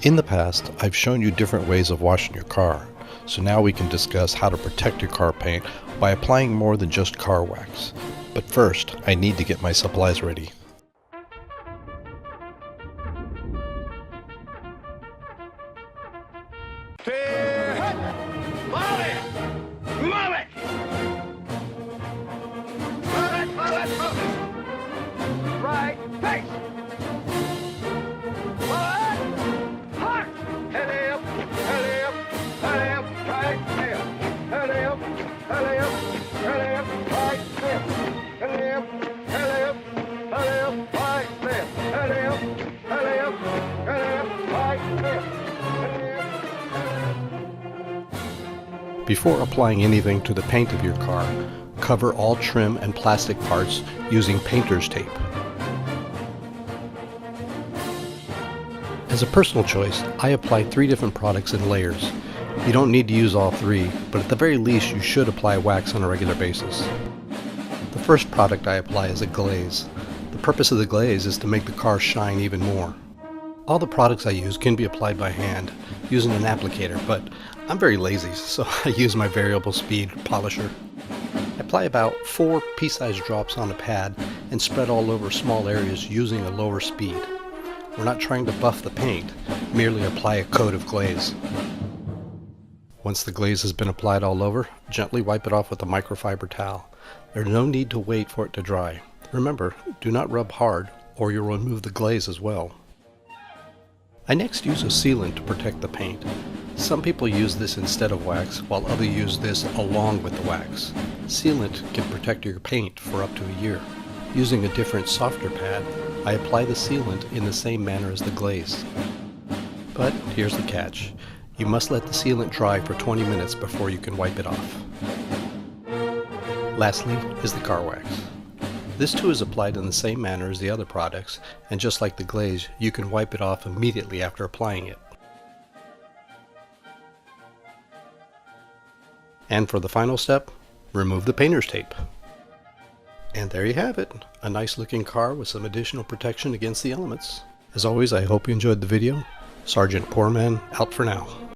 In the past, I've shown you different ways of washing your car, so now we can discuss how to protect your car paint by applying more than just car wax. But first, I need to get my supplies ready. Right face. Before applying anything to the paint of your car, cover all trim and plastic parts using painter's tape. As a personal choice, I apply 3 different products in layers. You don't need to use all 3, but at the very least you should apply wax on a regular basis. The first product I apply is a glaze. The purpose of the glaze is to make the car shine even more. All the products I use can be applied by hand using an applicator, but I'm very lazy, so I use my variable speed polisher. I apply about 4 pea-sized drops on a pad and spread all over small areas using a lower speed. We're not trying to buff the paint, merely apply a coat of glaze. Once the glaze has been applied all over, gently wipe it off with a microfiber towel. There's no need to wait for it to dry. Remember, do not rub hard or you'll remove the glaze as well. I next use a sealant to protect the paint. Some people use this instead of wax, while others use this along with the wax. Sealant can protect your paint for up to a year. Using a different, softer pad, I apply the sealant in the same manner as the glaze. But here's the catch. You must let the sealant dry for 20 minutes before you can wipe it off. Lastly is the car wax. This too is applied in the same manner as the other products, and just like the glaze, you can wipe it off immediately after applying it. And for the final step, remove the painter's tape. And there you have it, a nice looking car with some additional protection against the elements. As always, I hope you enjoyed the video. Sergeant Poorman out for now.